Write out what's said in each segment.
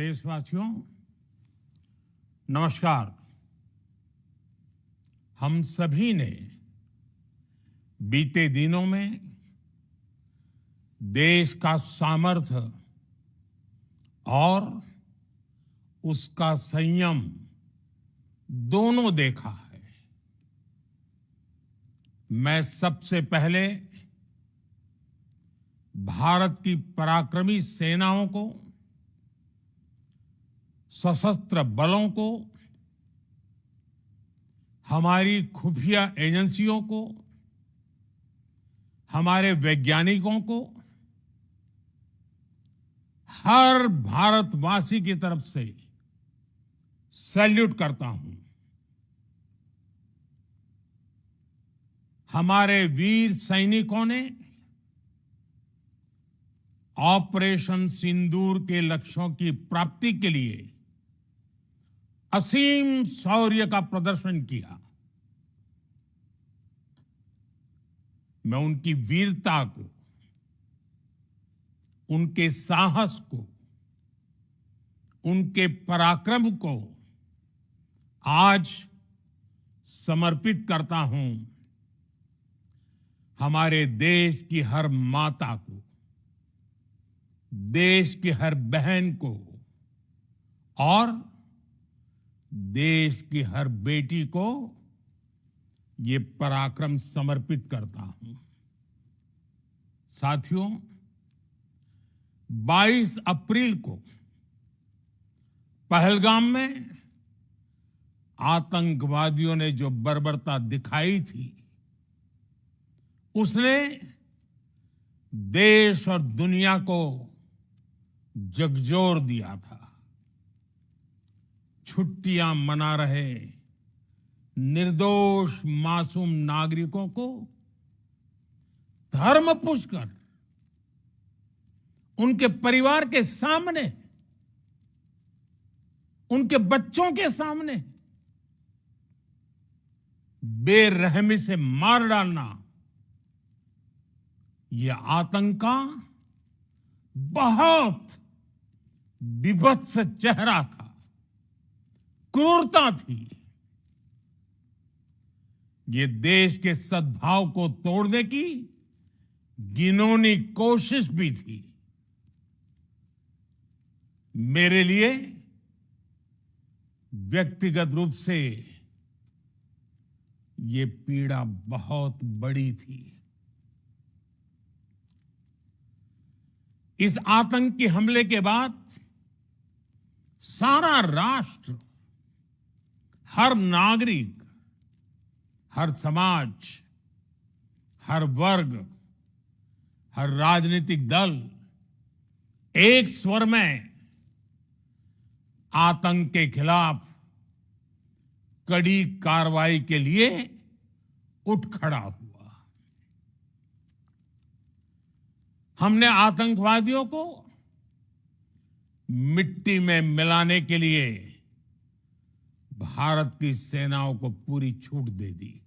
देशवासियों, नमस्कार। हम सभी ने बीते दिनों में देश का सामर्थ्य और उसका संयम दोनों देखा है। मैं सबसे पहले भारत की पराक्रमी सेनाओं को, सशस्त्र बलों को, हमारी खुफिया एजेंसियों को, हमारे वैज्ञानिकों को, हर भारतवासी की तरफ से सैल्यूट करता हूं। हमारे वीर सैनिकों ने ऑपरेशन सिंदूर के लक्ष्यों की प्राप्ति के लिए असीम शौर्य का प्रदर्शन किया। मैं उनकी वीरता को, उनके साहस को, उनके पराक्रम को आज समर्पित करता हूं हमारे देश की हर माता को, देश की हर बहन को और देश की हर बेटी को ये पराक्रम समर्पित करता हूं। साथियों, 22 अप्रैल को पहलगाम में आतंकवादियों ने जो बर्बरता दिखाई थी, उसने देश और दुनिया को झकझोर दिया था। छुट्टियां मना रहे निर्दोष मासूम नागरिकों को धर्म पूछकर उनके परिवार के सामने, उनके बच्चों के सामने बेरहमी से मार डालना, यह आतंक का बहुत विभत्स चेहरा था, क्रूरता थी। ये देश के सद्भाव को तोड़ने की घिनौनी कोशिश भी थी। मेरे लिए व्यक्तिगत रूप से ये पीड़ा बहुत बड़ी थी। इस आतंकी हमले के बाद सारा राष्ट्र, हर नागरिक, हर समाज, हर वर्ग, हर राजनीतिक दल एक स्वर में आतंक के खिलाफ कड़ी कार्रवाई के लिए उठ खड़ा हुआ। हमने आतंकवादियों को मिट्टी में मिलाने के लिए भारत की सेनाओं को पूरी छूट दे दी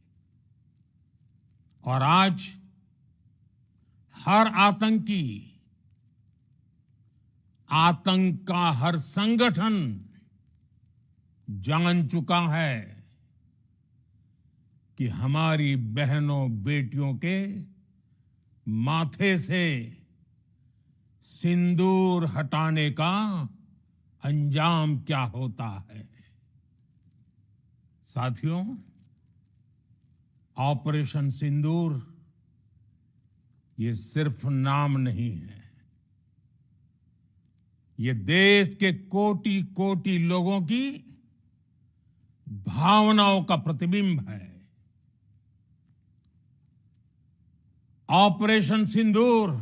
और आज हर आतंकी, आतंक का हर संगठन जान चुका है कि हमारी बहनों बेटियों के माथे से सिंदूर हटाने का अंजाम क्या होता है। साथियों, ऑपरेशन सिंदूर ये सिर्फ नाम नहीं है, ये देश के कोटि कोटि लोगों की भावनाओं का प्रतिबिंब है। ऑपरेशन सिंदूर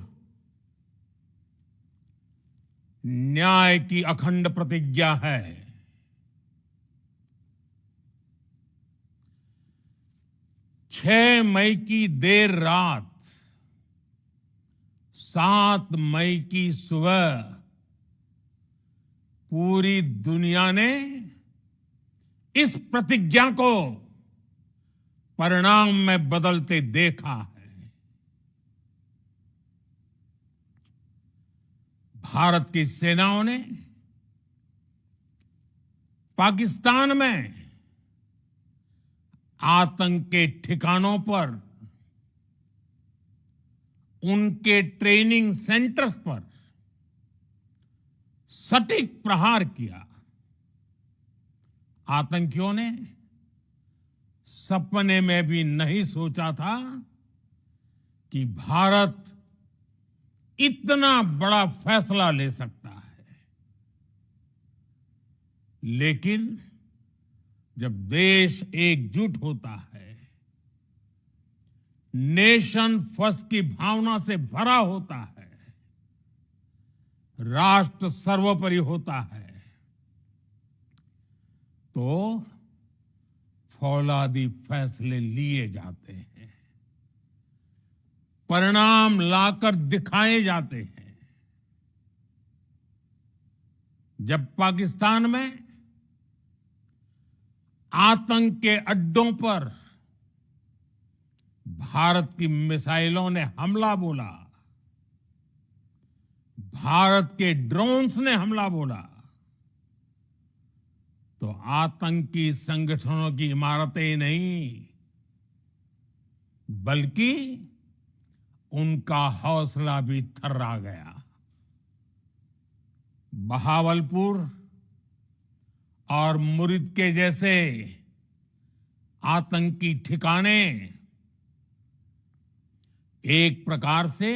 न्याय की अखंड प्रतिज्ञा है। 6 मई की देर रात, 7 मई की सुबह पूरी दुनिया ने इस प्रतिज्ञा को परिणाम में बदलते देखा है। भारत की सेनाओं ने पाकिस्तान में आतंक के ठिकानों पर, उनके ट्रेनिंग सेंटर्स पर सटीक प्रहार किया। आतंकियों ने सपने में भी नहीं सोचा था कि भारत इतना बड़ा फैसला ले सकता है। लेकिन जब देश एकजुट होता है, नेशन फर्स्ट की भावना से भरा होता है, राष्ट्र सर्वोपरि होता है, तो फौलादी फैसले लिए जाते हैं, परिणाम लाकर दिखाए जाते हैं। जब पाकिस्तान में आतंक के अड्डों पर भारत की मिसाइलों ने हमला बोला, भारत के ड्रोन्स ने हमला बोला, तो आतंकी संगठनों की इमारतें नहीं, बल्कि उनका हौसला भी थर्रा गया। बहावलपुर और मुरिद के जैसे आतंकी ठिकाने एक प्रकार से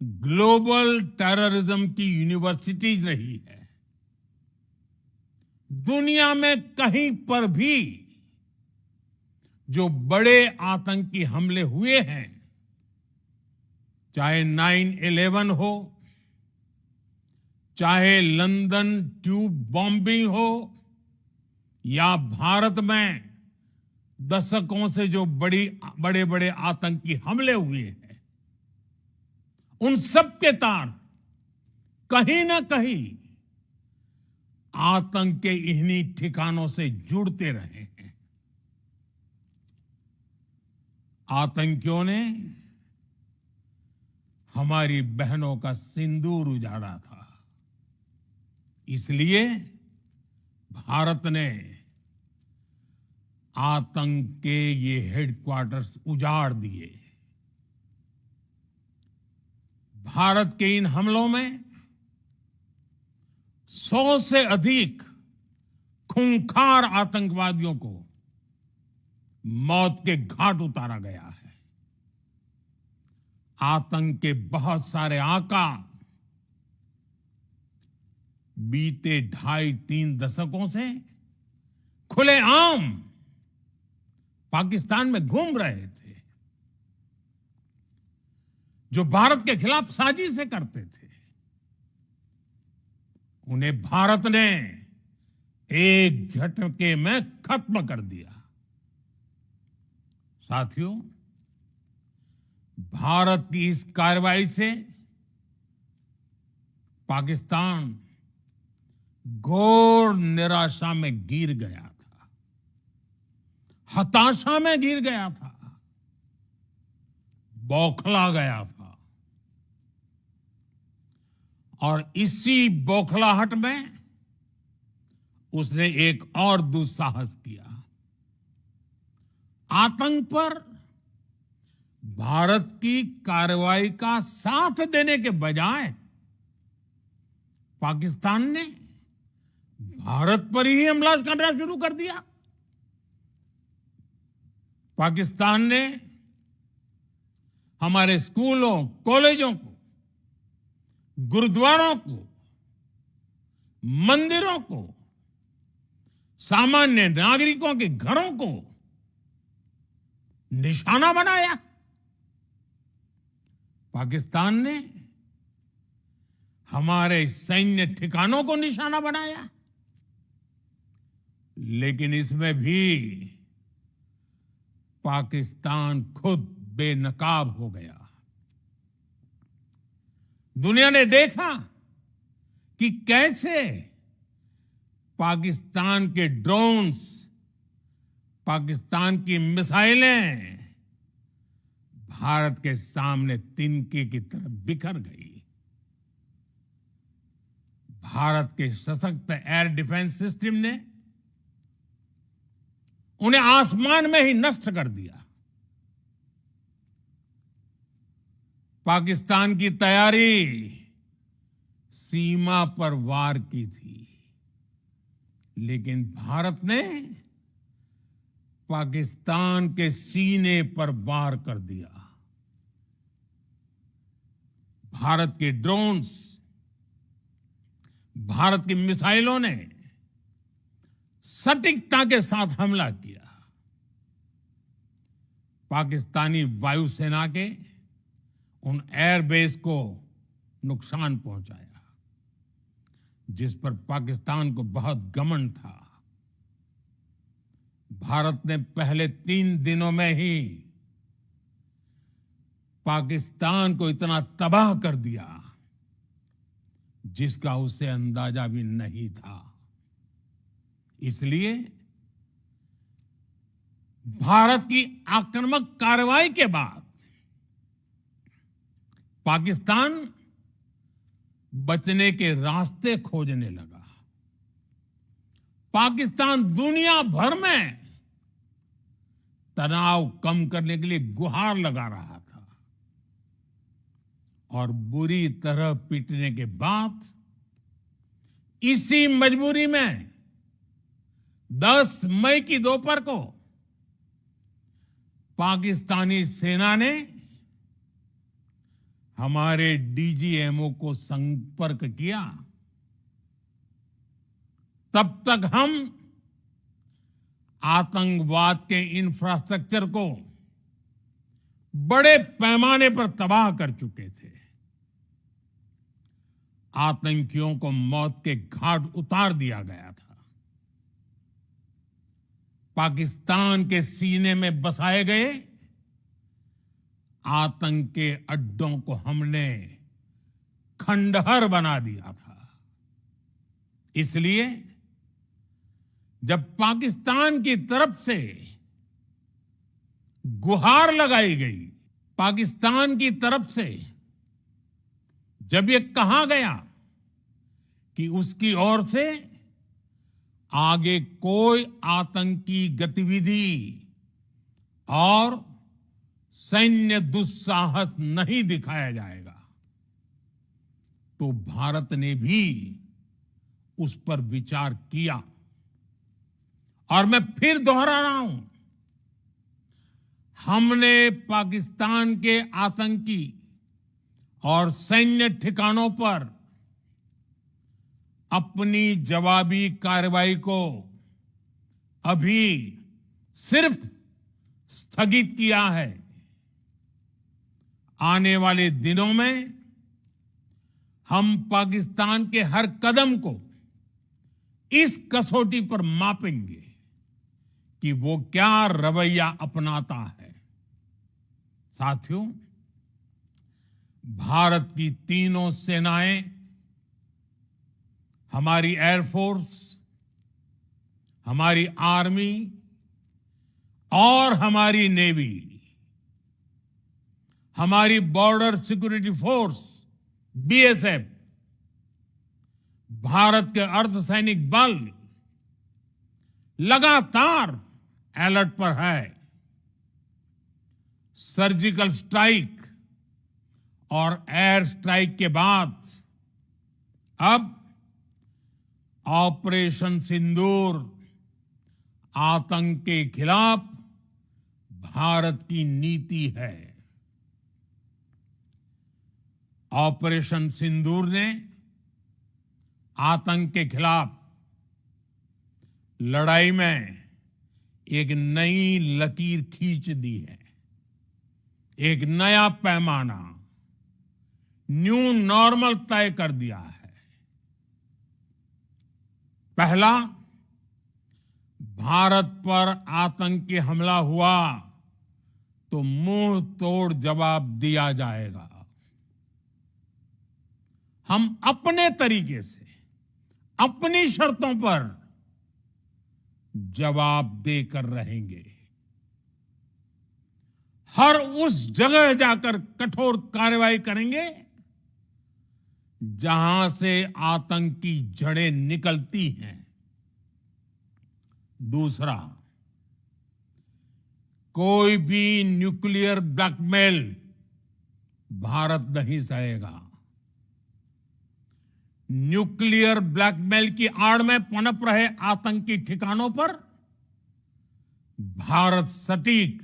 ग्लोबल टेररिज्म की यूनिवर्सिटीज रही है। दुनिया में कहीं पर भी जो बड़े आतंकी हमले हुए हैं, चाहे 9/11 हो, चाहे लंदन ट्यूब बॉम्बिंग हो, या भारत में दशकों से जो बड़े बड़े आतंकी हमले हुए हैं, उन सब के तार कहीं ना कहीं आतंक के इन्हीं ठिकानों से जुड़ते रहे हैं। आतंकियों ने हमारी बहनों का सिंदूर उजाड़ा था, इसलिए भारत ने आतंक के ये हेडक्वार्टर्स उजाड़ दिए। भारत के इन हमलों में 100 से अधिक खूंखार आतंकवादियों को मौत के घाट उतारा गया है। आतंक के बहुत सारे आका बीते 2.5-3 दशकों से खुलेआम पाकिस्तान में घूम रहे थे, जो भारत के खिलाफ साजिशें करते थे। उन्हें भारत ने एक झटके में खत्म कर दिया। साथियों, भारत की इस कार्रवाई से पाकिस्तान घोर निराशा में गिर गया था, हताशा में गिर गया था, बौखला गया था। और इसी बौखलाहट में उसने एक और दुस्साहस किया। आतंक पर भारत की कार्रवाई का साथ देने के बजाय पाकिस्तान ने भारत पर ही हमला करना शुरू कर दिया। पाकिस्तान ने हमारे स्कूलों, कॉलेजों को, गुरुद्वारों को, मंदिरों को, सामान्य नागरिकों के घरों को निशाना बनाया। पाकिस्तान ने हमारे सैन्य ठिकानों को निशाना बनाया। लेकिन इसमें भी पाकिस्तान खुद बेनकाब हो गया। दुनिया ने देखा कि कैसे पाकिस्तान के ड्रोन्स, पाकिस्तान की मिसाइलें भारत के सामने तिनके की तरह बिखर गई। भारत के सशक्त एयर डिफेंस सिस्टम ने उन्हें आसमान में ही नष्ट कर दिया। पाकिस्तान की तैयारी सीमा पर वार की थी, लेकिन भारत ने पाकिस्तान के सीने पर वार कर दिया। भारत के ड्रोन्स, भारत की मिसाइलों ने सटीकता के साथ हमला किया। पाकिस्तानी वायुसेना के उन एयरबेस को नुकसान पहुंचाया, जिस पर पाकिस्तान को बहुत घमंड था। भारत ने पहले 3 दिनों में ही पाकिस्तान को इतना तबाह कर दिया जिसका उसे अंदाजा भी नहीं था। इसलिए भारत की आक्रामक कार्रवाई के बाद पाकिस्तान बचने के रास्ते खोजने लगा। पाकिस्तान दुनिया भर में तनाव कम करने के लिए गुहार लगा रहा था, और बुरी तरह पीटने के बाद इसी मजबूरी में 10 मई की दोपहर को पाकिस्तानी सेना ने हमारे डीजीएमओ को संपर्क किया। तब तक हम आतंकवाद के इंफ्रास्ट्रक्चर को बड़े पैमाने पर तबाह कर चुके थे। आतंकियों को मौत के घाट उतार दिया गया था। पाकिस्तान के सीने में बसाए गए आतंक के अड्डों को हमने खंडहर बना दिया था। इसलिए जब पाकिस्तान की तरफ से गुहार लगाई गई, पाकिस्तान की तरफ से जब ये कहा गया कि उसकी ओर से आगे कोई आतंकी गतिविधि और सैन्य दुस्साहस नहीं दिखाया जाएगा, तो भारत ने भी उस पर विचार किया। और मैं फिर दोहरा रहा हूं, हमने पाकिस्तान के आतंकी और सैन्य ठिकानों पर अपनी जवाबी कार्रवाई को अभी सिर्फ स्थगित किया है। आने वाले दिनों में हम पाकिस्तान के हर कदम को इस कसौटी पर मापेंगे कि वो क्या रवैया अपनाता है। साथियों, भारत की तीनों सेनाएं, हमारी एयरफोर्स, हमारी आर्मी और हमारी नेवी, हमारी border security force BSF, Bharat के अर्धसैनिक बल लगातार अलर्ट पर है। सर्जिकल स्ट्राइक और एयर स्ट्राइक के बाद अब ऑपरेशन सिंदूर आतंक के खिलाफ भारत की नीति है। ऑपरेशन सिंदूर ने आतंक के खिलाफ लड़ाई में एक नई लकीर खींच दी है, एक नया पैमाना, न्यू नॉर्मल तय कर दिया है। पहला, भारत पर आतंकी हमला हुआ तो मुंह तोड़ जवाब दिया जाएगा। हम अपने तरीके से, अपनी शर्तों पर जवाब देकर रहेंगे। हर उस जगह जाकर कठोर कार्रवाई करेंगे जहां से आतंक की जड़ें निकलती हैं। दूसरा, कोई भी न्यूक्लियर ब्लैकमेल भारत नहीं सहेगा। न्यूक्लियर ब्लैकमेल की आड़ में पनप रहे आतंकी ठिकानों पर भारत सटीक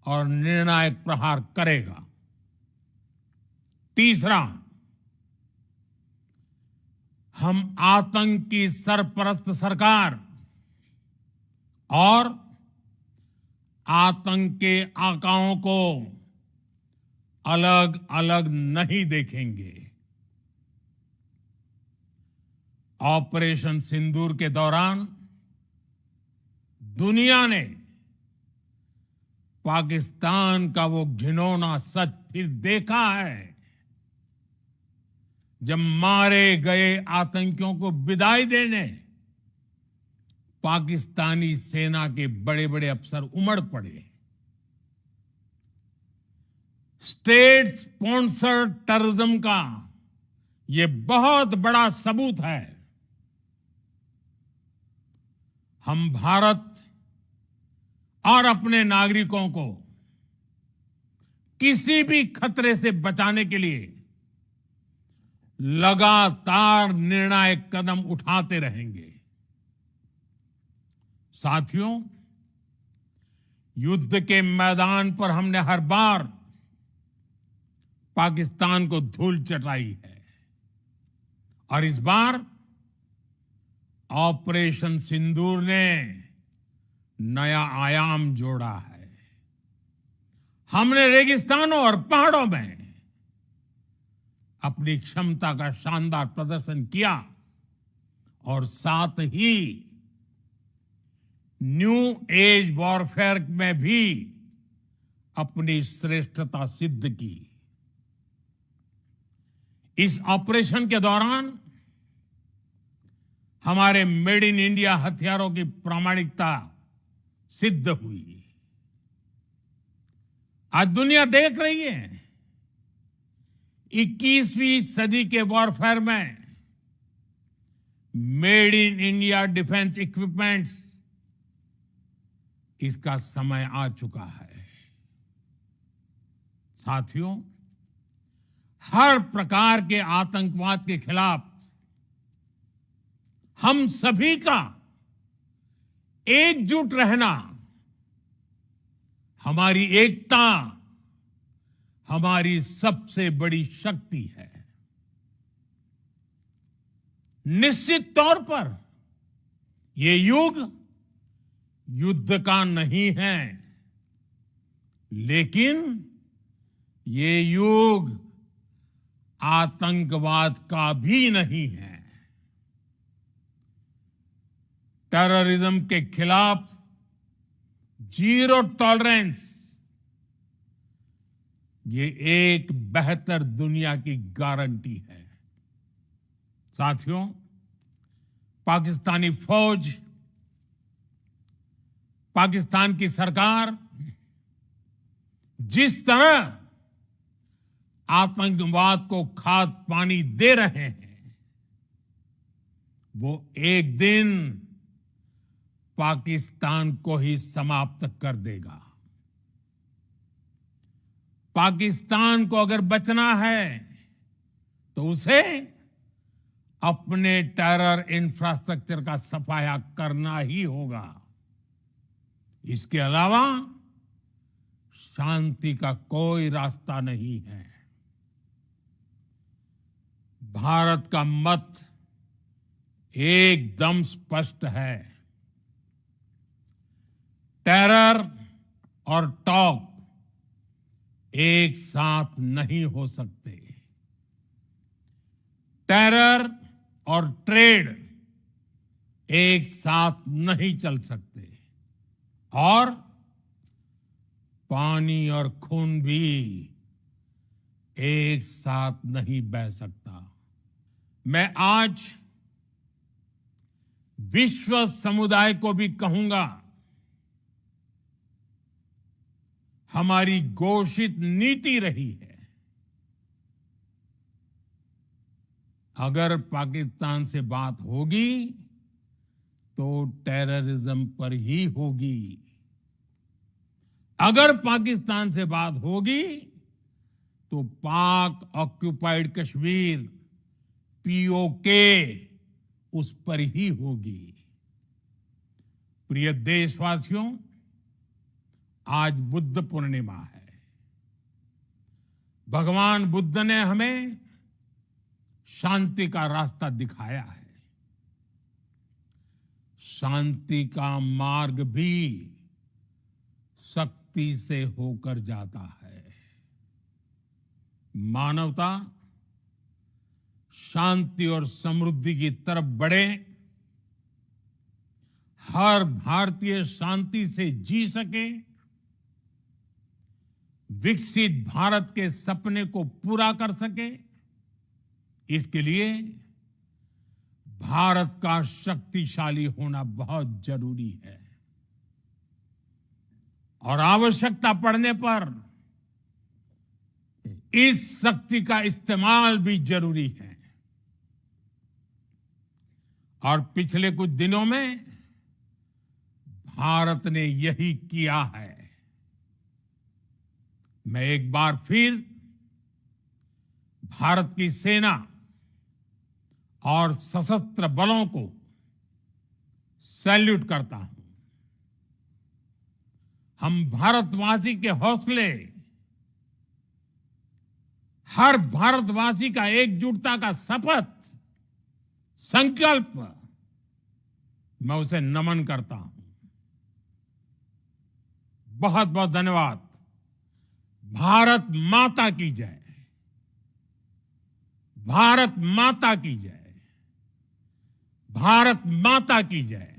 और निर्णायक प्रहार करेगा। तीसरा, हम आतंक की सरपरस्त सरकार और आतंक के आकाओं को अलग अलग नहीं देखेंगे। ऑपरेशन सिंदूर के दौरान दुनिया ने पाकिस्तान का वो घिनौना सच फिर देखा है, जब मारे गए आतंकियों को विदाई देने पाकिस्तानी सेना के बड़े बड़े अफसर उमड़ पड़े। स्टेट स्पॉन्सर्ड टेररिज्म का ये बहुत बड़ा सबूत है। हम भारत और अपने नागरिकों को किसी भी खतरे से बचाने के लिए लगातार निर्णायक कदम उठाते रहेंगे। साथियों, युद्ध के मैदान पर हमने हर बार पाकिस्तान को धूल चटाई है और इस बार ऑपरेशन सिंदूर ने नया आयाम जोड़ा है। हमने रेगिस्तानों और पहाड़ों में अपनी क्षमता का शानदार प्रदर्शन किया और साथ ही न्यू एज वॉरफेयर में भी अपनी श्रेष्ठता सिद्ध की। इस ऑपरेशन के दौरान हमारे मेड इन इंडिया हथियारों की प्रामाणिकता सिद्ध हुई। आज दुनिया देख रही है 21वीं सदी के वॉरफेयर में made in India defence equipments, इसका समय आ चुका है। साथियों, हर प्रकार के आतंकवाद के खिलाफ हम सभी का एकजुट रहना, हमारी एकता हमारी सबसे बड़ी शक्ति है। निश्चित तौर पर ये युग युद्ध का नहीं है, लेकिन ये युग आतंकवाद का भी नहीं है। टेररिज्म के खिलाफ जीरो टॉलरेंस, ये एक बेहतर दुनिया की गारंटी है। साथियों, पाकिस्तानी फौज, पाकिस्तान की सरकार जिस तरह आतंकवाद को खाद पानी दे रहे हैं, वो एक दिन पाकिस्तान को ही समाप्त कर देगा। पाकिस्तान को अगर बचना है तो उसे अपने टेरर इंफ्रास्ट्रक्चर का सफाया करना ही होगा। इसके अलावा शांति का कोई रास्ता नहीं है। भारत का मत एकदम स्पष्ट है। टेरर और टॉक एक साथ नहीं हो सकते। टेरर और ट्रेड एक साथ नहीं चल सकते और पानी और खून भी एक साथ नहीं बह सकता। मैं आज विश्व समुदाय को भी कहूंगा, हमारी घोषित नीति रही है अगर पाकिस्तान से बात होगी तो टेररिज्म पर ही होगी। अगर पाकिस्तान से बात होगी तो पाक ऑक्युपाइड कश्मीर पीओके उस पर ही होगी। प्रिय देशवासियों, आज बुद्ध पूर्णिमा है। भगवान बुद्ध ने हमें शांति का रास्ता दिखाया है। शांति का मार्ग भी शक्ति से होकर जाता है। मानवता शांति और समृद्धि की तरफ बढ़े, हर भारतीय शांति से जी सके, विकसित भारत के सपने को पूरा कर सके, इसके लिए भारत का शक्तिशाली होना बहुत जरूरी है। और आवश्यकता पड़ने पर इस शक्ति का इस्तेमाल भी जरूरी है। और पिछले कुछ दिनों में भारत ने यही किया है। मैं एक बार फिर भारत की सेना और सशस्त्र बलों को सैल्यूट करता हूं। हम भारतवासी के हौसले, हर भारतवासी का एकजुटता का शपथ, संकल्प, मैं उसे नमन करता हूं। बहुत बहुत धन्यवाद। भारत माता की जय। भारत माता की जय। भारत माता की जय।